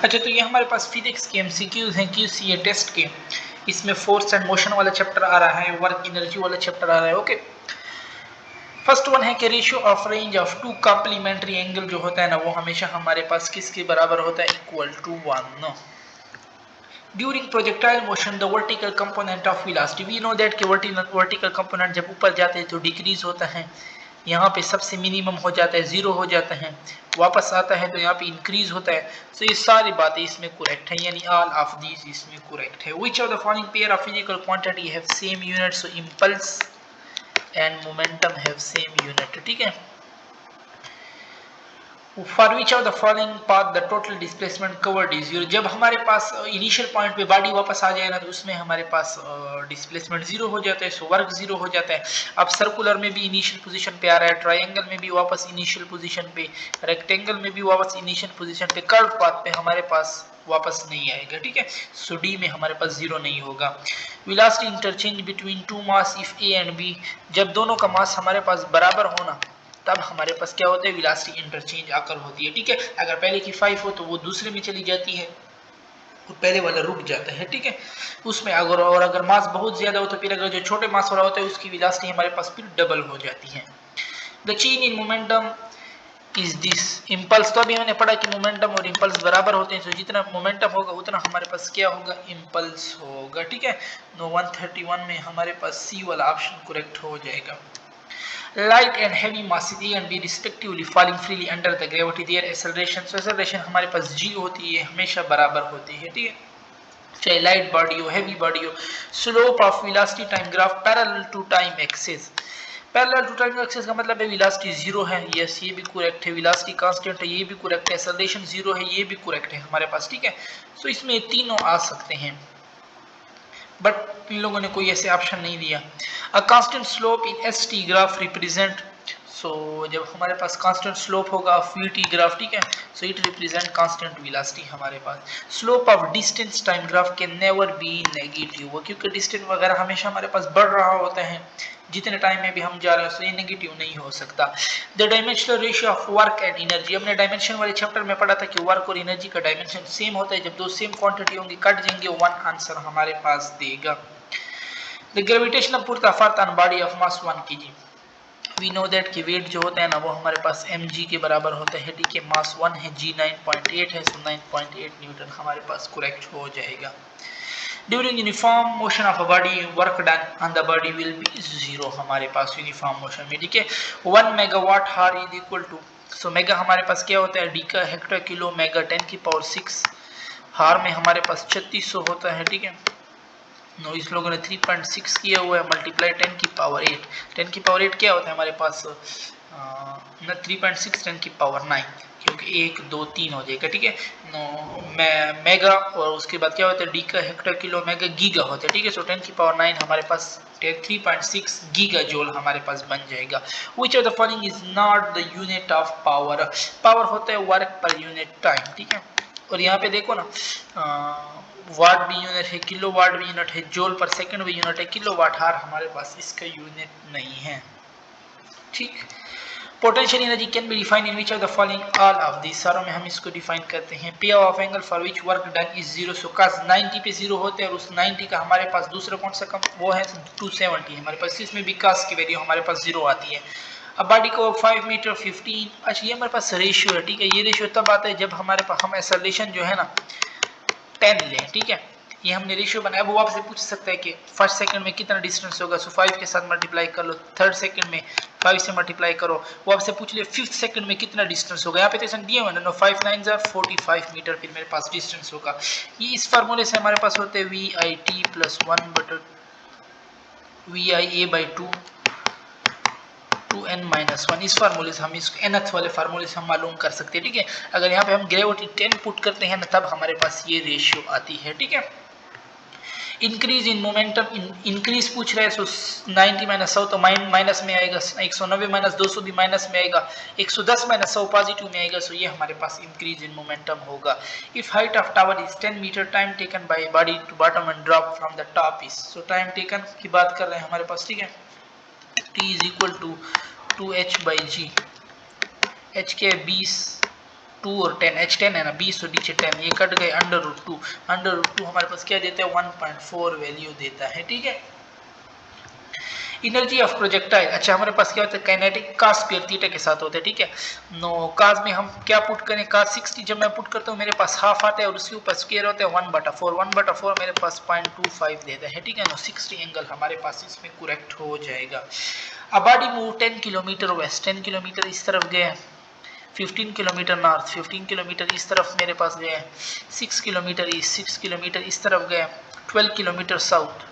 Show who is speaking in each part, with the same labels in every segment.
Speaker 1: अच्छा, तो ये हमारे पास फिजिक्स के एमसीक्यूज हैं क्यूसीए टेस्ट के। इसमें फोर्स एंड मोशन वाला चैप्टर आ रहा है, वर्क एनर्जी वाला चैप्टर आ रहा है। ओके, फर्स्ट वन है कि ratio of range of two complementary angle जो होता है ना, वो हमेशा हमारे पास किसके बराबर होता है, equal to 1। During projectile motion, the vertical component of velocity, we know that कि vertical component जब ऊपर जाते हैं तो डिक्रीज होता है, यहाँ पे सबसे मिनिमम हो जाता है, जीरो हो जाता है, वापस आता है तो यहाँ पे इंक्रीज होता है। तो ये सारी बातें इसमें करेक्ट है, यानी ऑल ऑफ दीज इसमें करेक्ट है। Which of the following pair of physical quantity have same unit? So impulse and momentum have same unit, ठीक है। For which of the following path the total displacement covered is 0? जब हमारे पास initial point पे body वापस आ जाए ना, तो उसमें हमारे पास डिस्प्लेसमेंट जीरो हो जाता है, सो वर्क जीरो हो जाता है। अब सर्कुलर में भी इनिशियल पोजीशन पे आ रहा है, ट्रायंगल में भी वापस इनिशियल पोजीशन पे, रेक्टेंगल में भी वापस इनिशियल पोजीशन पे, कर्व पाथ पे हमारे पास वापस नहीं आएगा, ठीक है। सो डी में हमारे पास जीरो नहीं होगा। Velocity interchange between two mass if A and B, जब दोनों का मास हमारे पास बराबर होना, तब हमारे पास क्या होता है, वेलोसिटी इंटरचेंज आकर होती है, ठीक है। अगर पहले की 5 हो तो वो दूसरे में चली जाती है, वो पहले वाला रुक जाता है, ठीक है। उसमें अगर मास बहुत ज्यादा हो तो फिर अगर जो छोटे मास वाला होता है उसकी वेलोसिटी हमारे पास फिर डबल हो जाती है। The change in momentum is this impulse, तो अभी हमने पढ़ा कि मोमेंटम और इम्पल्स बराबर होते हैं, तो जितना मोमेंटम होगा उतना हमारे पास क्या होगा, इम्पल्स होगा, ठीक है। नो 131 में हमारे पास सी वाला ऑप्शन करेक्ट हो जाएगा। Light and heavy masses A and B respectively falling freely under the gravity, their acceleration, so acceleration हमारे पास g होती है, हमेशा बराबर होती है, ठीक है। चाहे लाइट बॉडी हो, हैवी बॉडी हो। Slope of velocity time graph parallel to time axis, parallel to time axis का मतलब है वेलोसिटी जीरो है, यस ये भी करेक्ट है। वेलोसिटी कांस्टेंट है, ये भी करेक्ट है। एक्सेलरेशन जीरो है, ये भी करेक्ट है हमारे पास, ठीक है। सो इसमें तीनों आ सकते हैं, बट इन लोगों ने कोई ऐसे ऑप्शन नहीं दिया। A constant slope in S T graph represent, so जब हमारे पास कांस्टेंट स्लोप होगा वी टी ग्राफ, ठीक है, so it represent constant velocity हमारे पास। Slope of distance time graph can never be negative, क्योंकि डिस्टेंस वगैरह हमेशा हमारे पास बढ़ रहा होता है, जितने टाइम में भी हम जा रहे हैं, सो ये नेगेटिव नहीं हो सकता। The dimensional ratio of work and energy, हमने डायमेंशन वाले चैप्टर में पढ़ा था कि वर्क और एनर्जी का डायमेंशन सेम होता है, जब दो सेम क्वांटिटी होंगी कट जाएंगे, वन आंसर हमारे पास देगा। The gravitational pull the earth on body of mass 1 kg, we know that कि वेट जो होता है ना वो हमारे पास mg के बराबर होता है, ठीक है। मास 1 है, g 9.8 है, सो 9.8 न्यूटन हमारे पास करेक्ट हो जाएगा। During uniform motion of a body, work done on the body will be zero हमारे पास यूनिफॉर्म मोशन में, ठीक है। 1 megawatt hour is equal to, so mega हमारे पास क्या होता है, डी का हेक्टर किलो, मेगा 10 की पावर 6, हार में हमारे पास 3600 होता है, ठीक है। नो, इस लोगों ने 3.6 किया हुआ है, मल्टीप्लाई 10 की पावर 8, 10 की पावर 8 क्या होता है हमारे पास, 3.6 10 की पावर 9, क्योंकि 1 2 3 हो जाएगा, ठीक है। नो मेगा, और उसके बाद क्या होता है, डी का हेक्टर किलो, मेगा गीगा होता है, ठीक है। सो 10 की पावर 9 हमारे पास 3.6 गीगा जूल हमारे पास बन जाएगा। Which of the following is not the unit of power, power होता है वर्क पर यूनिट टाइम, ठीक है। और यहाँ पे देखो ना, वाट भी यूनिट है, किलो वाट भी यूनिट है, जूल पर सेकंड भी यूनिट है, किलो वाट हार हमारे पास इसका यूनिट नहीं है, ठीक। Potential energy can be defined in which of the following, all of this, सारों में हम इसको डिफाइन करते हैं। पे of angle for which work done is zero, so cos 90 पे जीरो होते हैं, और उस 90 का हमारे पास दूसरा कौन सा कम, वो है 270 हमारे पास, इसमें भी cos की वैल्यू हमारे पास जीरो आती है। अब बॉडी को 5 मीटर 15, अच्छा ये हमारे पास रेशियो है, ठीक है। ये रेशियो तब आता है जब हमारे पास हम एक्सेलरेशन जो है ना 10 लें, ठीक है। ये हमने रेशियो बनाया, वो आपसे पूछ सकता है कि फर्स्ट सेकंड में कितना डिस्टेंस होगा, सो 5 के साथ मल्टीप्लाई कर लो, थर्ड सेकंड में 5 से मल्टीप्लाई करो, वो आपसे पूछ ले फिफ्थ सेकंड में कितना डिस्टेंस होगा, यहाँ पे तो दिया हुआ ना, 5 9 45 मीटर फिर मेरे पास डिस्टेंस होगा। ये इस फार्मूले से हमारे पास होते हैं वी आई टी प्लस 1 बटा V I A by 2 2n minus 1, इस फार्मूले से हम इसको nth वाले फार्मूले से हम मालूम कर सकते हैं, ठीक है। अगर यहाँ पे हम ग्रेविटी 10 पुट करते हैं ना, तब हमारे पास ये रेशियो आती है, ठीक है। इंक्रीज इन मोमेंटम, इंक्रीज पूछ रहे हैं, सो 90 माइनस 100 तो माइनस में आएगा, 190 माइनस 200 भी माइनस में आएगा, 110 माइनस 100 पॉजिटिव में आएगा, सो ये हमारे पास इंक्रीज इन मोमेंटम होगा। If height of tower is 10 metre, time taken by body to bottom and drop from the top is, so time taken की बात कर रहे हैं हमारे पास, ठीक है। t is equal to 2h by G, h के 20 2 और 10, H10 है ना 20 और नीचे 10, ये कट गए √2। √2 हमारे पास क्या देता है 1.4 वैल्यू देता है, ठीक है। एनर्जी ऑफ प्रोजेक्टाइल, अच्छा हमारे पास क्या होता है काइनेटिक का स्क्वायर थीटा के साथ होता है, ठीक है। नो काज में हम क्या पुट करें, काज 60 जब मैं पुट करता हूँ मेरे पास हाफ आता है और उसके ऊपर स्क्वायर होता है 1/4, 1/4 मेरे पास 0.25 देता है, ठीक है ना। 60 एंगल हमारे पास इसमें करेक्ट हो जाएगा। अब body move 10 kilometre west, 10 kilometre इस तरफ गए, 15 किलोमीटर नॉर्थ, 15 किलोमीटर इस तरफ मेरे पास गए, 6 किलोमीटर ईस्ट, 6 किलोमीटर इस तरफ गए, 12 किलोमीटर साउथ,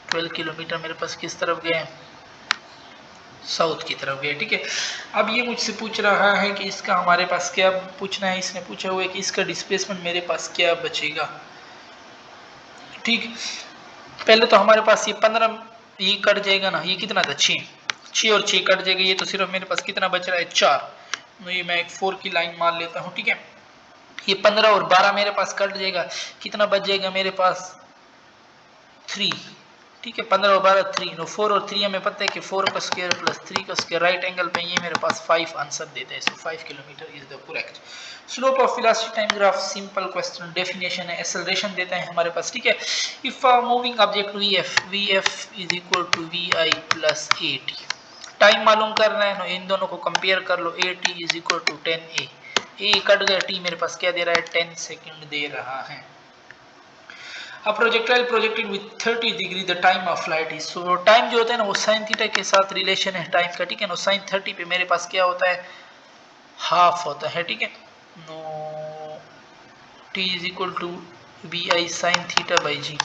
Speaker 1: 12 किलोमीटर मेरे पास किस तरफ गए, साउथ की तरफ गए, ठीक है। अब ये मुझसे पूछ रहा है कि इसका हमारे पास क्या पूछना है, इसने पूछा हुआ है कि इसका डिस्प्लेसमेंट मेरे पास क्या बचेगा, ठीक। पहले तो हमारे पास ये 15 ये कट जाएगा ना, ये कितना था 6 और 6 कट जाएगा, ये तो सिर्फ मेरे पास कितना बच रहा है 4, तो ये मैं एक 4 की लाइन मान लेता हूँ, ठीक है। ये 15 और 12 मेरे पास कट जाएगा, कितना बच जाएगा मेरे पास 3, ठीक है। 15 और 12 3, नो 4 और 3 हमें पता है कि 4 का स्क्वायर प्लस 3 का स्क्वायर, राइट एंगल पे ये मेरे पास 5 आंसर देता है, so 5 kilometre is the correct. Slope of velocity time graph, simple question, definition है, एक्सेलरेशन देता है हमारे पास, ठीक है। If moving object vf is equal to vi plus at, time मालूम करना है, नो इन दोनों को कंपेयर कर लो, at is equal to 10a, a cut गया, t मेरे पास क्या दे रहा है 10 सेकंड दे रहा है। A projectile projected with 30 degree the time of flight is, so time जो होता है ना वो sin थीटा के साथ रिलेशन है टाइम का, ठीक है ना। sin 30 पे मेरे पास क्या होता है हाफ होता है, ठीक है। Now t is equal to bi sin theta by G,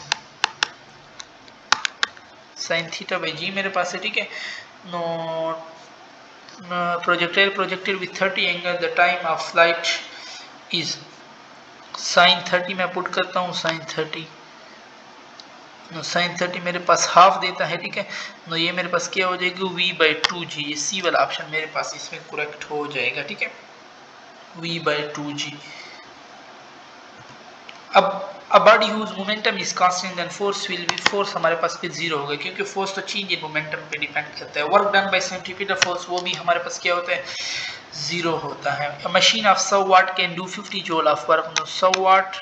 Speaker 1: sin theta by G मेरे पास है, ठीक है। Now projectile projected with 30 angle the time of flight is sin 30, मैं पुट करता हूँ sin 30, sin 30 मेरे पास हाफ देता है, ठीक है। तो ये मेरे पास क्या हो जाएगी v/2g, ये सी वाला ऑप्शन मेरे पास इसमें करेक्ट हो जाएगा, ठीक है, v/2g। अब body whose momentum is constant then force will be, force हमारे पास फिर जीरो होगा क्योंकि फोर्स तो चेंज इन मोमेंटम पे डिपेंड करता है। Work done by centripetal force वो भी हमारे पास क्या होता है जीरो होता है। A machine of 100 watt can do 50 joule of work, 100 watt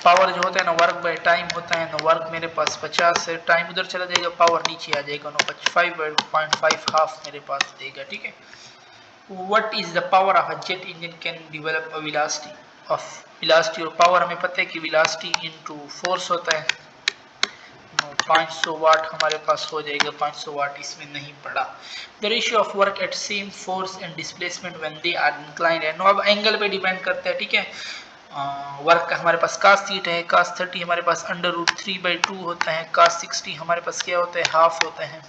Speaker 1: power जो होता है ना वर्क बाय टाइम होता है ना, वर्क मेरे पास 50 है, टाइम उधर चला जाएगा, पावर नीचे आ जाएगा, 5.5 हाफ मेरे पास देगा, ठीक है। What is the power of a jet engine can develop a velocity of, velocity और पावर हमें पता है कि वेलोसिटी इनटू फोर्स होता है, 500 वाट हमारे पास हो जाएगा, 500 वाट इसमें नहीं पड़ा। The ratio of work at same force and displacement when they are inclined है, नो अब एंगल पे डिपेंड करता है, ठीक है। वर्क का हमारे पास cos थीटा है, cos 30 हमारे पास √3/2 होता है, cos 60 हमारे पास क्या होता है हाफ होता है,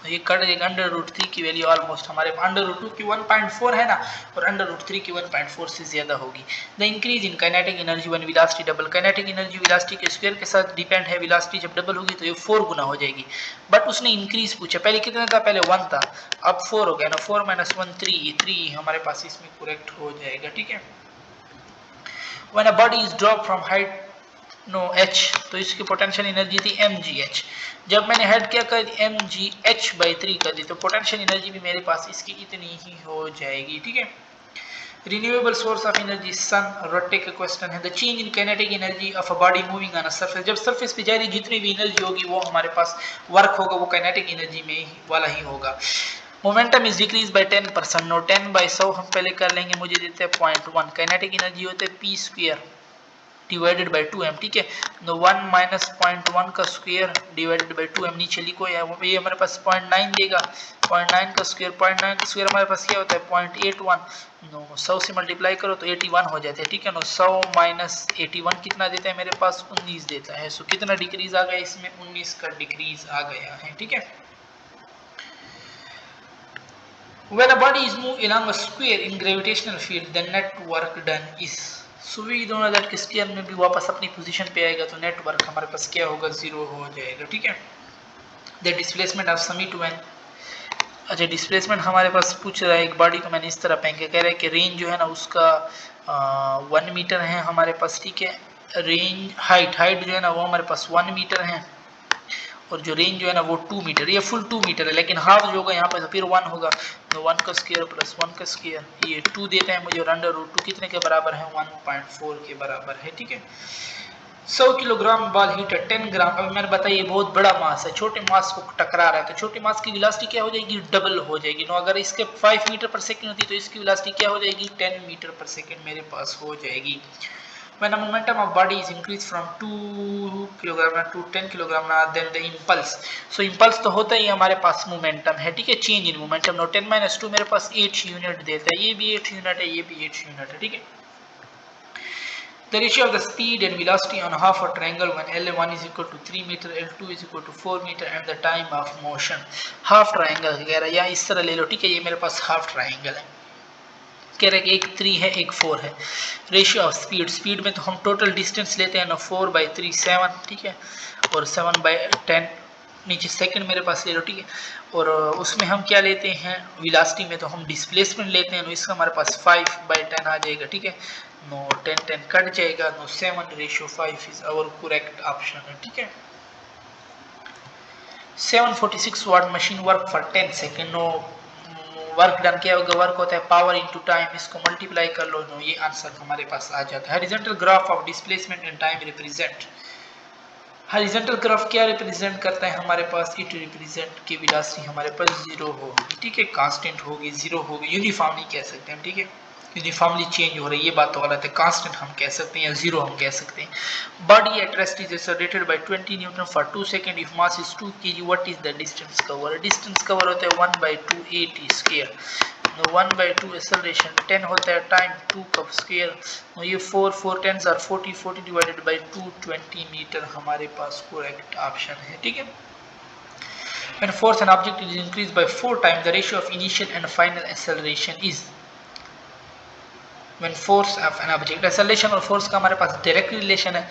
Speaker 1: तो ये कट जाएगा, √3 की वैल्यू ऑलमोस्ट हमारे पास √2 की 1.4 है ना, और √3 की 1.4 से ज्यादा होगी। The increase in kinetic energy when velocity double, kinetic energy velocity के स्क्वायर के साथ डिपेंड है, वेलोसिटी जब डबल होगी तो ये 4 गुना हो जाएगी, बट उसने इंक्रीज पूछा, पहले कितना था, पहले 1 था, अब 4 हो गया ना, 4 - 1 3 हमारे पास इसमें करेक्ट हो जाएगा, ठीक है। When a body is dropped from height no h, तो इसकी पोटेंशियल एनर्जी थी mgh, जब मैंने हेड क्या कर दी mgh/3 कर दी, तो पोटेंशियल एनर्जी भी मेरे पास इसकी इतनी ही हो जाएगी, ठीक है। Renewable source of energy sun, रट्टे का क्वेश्चन है। The change in kinetic energy of a body moving on a surface, जब सरफेस पे जा रही जितनी भी एनर्जी होगी वो हमारे पास वर्क होगा वो काइनेटिक एनर्जी में वाला ही होगा। Momentum is decrease by 10%, no 10/100 हम पहले कर लेंगे, मुझे देते हैं 0.1, काइनेटिक एनर्जी होते है p² डिवाइडेड बाय 2m, ठीक है। तो 1 - 0.1 का स्क्वायर डिवाइडेड बाय 2m, नीचे लिखो या ये हमारे पास 0.9 देगा, 0.9 का स्क्वायर, 0.9 का स्क्वायर हमारे पास क्या होता है 0.81, नो 100 से मल्टीप्लाई करो तो 81 हो जाता है, ठीक है। नो 100 - 81 कितना देता है मेरे पास 19 देता है, सो कितना डिक्रीज आ गया इसमें 19 का डिक्रीज आ गया है, ठीक है। When a body is moved along a square in gravitational field, the net work done is, so we दोनों दैट क्रिस्टियन में भी वापस अपनी पोजीशन पे आएगा तो नेट वर्क हमारे पास क्या होगा जीरो हो जाएगा, ठीक है। The displacement of summit when, अच्छा डिस्प्लेसमेंट हमारे पास पूछ रहा है, एक बॉडी को मैंने इस तरह फेंक के कह रहा है कि रेंज जो है ना उसका 1 मीटर है हमारे पास, ठीक है। रेंज हाइट जो है ना वो हमारे पास 1 मीटर है, और जो रेंज जो है ना वो 2 मीटर, ये फुल 2 मीटर है, लेकिन हाफ जो होगा यहाँ पे तो फिर 1 होगा, तो 1 का स्क्वायर प्लस 1 का स्क्वायर, ये 2 देता है मुझे, और अंडर रूट 2 कितने के बराबर है, 1.4 के बराबर है। ठीक है, 100 किलोग्राम बॉल हीट है 10 ग्राम। अब मैंने बताया बहुत बड़ा मास है, छोटे मास को टकरा रहा है, तो छोटे मास की वेलोसिटी क्या हो जाएगी, डबल हो जाएगी। नो, अगर इसके 5 मीटर पर सेकंड होती तो इसकी वेलोसिटी क्या हो जाएगी, 10 मीटर पर सेकंड मेरे पास हो जाएगी। When the momentum of body is increased from 2 kg to 10 kg, then the impulse, so impulse तो होता ही हमारे पास मोमेंटम है। ठीक है, चेंज इन मोमेंटम। नो 10 - 2 मेरे पास 8 यूनिट देता है, ये भी 8 यूनिट है, ये भी 8 यूनिट है। ठीक है, the ratio of the speed and velocity on half a triangle when L1 is equal to 3 meter, L2 is equal to 4 meter and the time of motion, half triangle कह रहा है, या इस तरह ले लो। ठीक है, ये मेरे पास हाफ ट्राइंगल है, कह रहे हैं एक 3 है एक 4 है। रेशियो ऑफ स्पीड, स्पीड में तो हम टोटल डिस्टेंस लेते हैं ना, 4/3 7, ठीक है, और 7/10 नीचे सेकंड मेरे पास ले लो। ठीक है, और उसमें हम क्या लेते हैं, वेलोसिटी में तो हम डिस्प्लेसमेंट लेते हैं, इसका हमारे पास 5/10 आ जाएगा। ठीक है, नो 10 कट जाएगा, now 7/5 is our correct option है। ठीक है, 746 watt machine work for 10 second. Now, work done किया होगा, वर्क होता है पावर इनटू टाइम, इसको मल्टीप्लाई कर लो, नो ये आंसर हमारे पास आ जाता है। Horizontal graph of displacement and time represent, horizontal graph क्या रिप्रेजेंट करता है हमारे पास, इट रिप्रेजेंट की वेलोसिटी हमारे पास 0 होगी। ठीक है, कांस्टेंट होगी, 0 होगी, यूनिफॉर्मली कह सकते हैं। ठीक है, यूनिफॉर्मली चेंज हो रही है, ये बात तो गलत है, कांस्टेंट हम कह सकते हैं या 0 हम कह सकते हैं। Body at rest is accelerated by 20 newton for 2 second if mass is 2 kg, what is the distance cover, distance cover होता है 1/2 AT स्क्वायर, 1/2 एक्सेलरेशन, 10 होता है टाइम 2 का स्क्वायर, ये 4 10s are 40, 40 divided by 2 20 metre हमारे पास करेक्ट ऑप्शन है। ठीक है, when force and object is increased by 4 times the ratio of initial and final acceleration is, when force of an object, acceleration और force का हमारे पास direct relation है,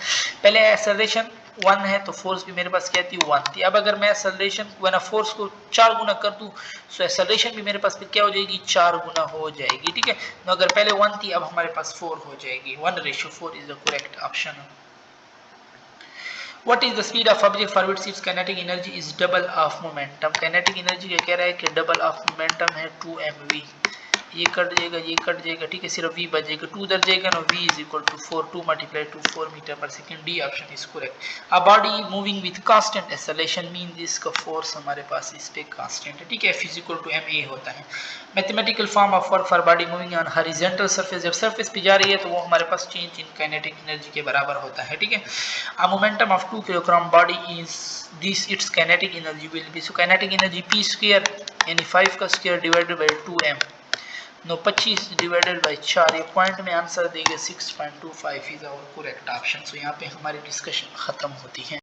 Speaker 1: पहले acceleration 1 है तो force भी मेरे पास क्या थी, 1 थी। अब अगर मैं acceleration when force को 4 गुना कर दूं तो acceleration भी मेरे पास फिर क्या हो जाएगी, 4 गुना हो जाएगी। ठीक है, तो अगर पहले 1 थी अब हमारे पास 4 हो जाएगी, 1/4 is the correct option। What is the speed of object for which its kinetic energy is double of momentum, kinetic energy क्या कह रहा है कि double of momentum है 2 mv, ये कट जाएगा, ये कट जाएगा। ठीक है, सिर्फ v बचेगा, 2 उधर जाएगा ना, v is equal to 4, 2 multiply 2 4 metre पर second, D option is correct. A body moving with constant acceleration mean इसका फोर्स हमारे पास इस पे कांस्टेंट है। ठीक है, F is equal to ma होता है। Mathematical form of work for body moving on horizontal surface, जब सरफेस पे जा रही है तो वो हमारे पास चेंज इन काइनेटिक एनर्जी के बराबर होता है। ठीक है, a momentum of 2 kilogram body is this its kinetic energy will be, so kinetic energy p square यानी 5 का square divided by 2m, no 25 divided by 4, ये पॉइंट में आंसर देंगे 6.25 is our correct option. So यहाँ पे हमारी discussion खत्म होती है।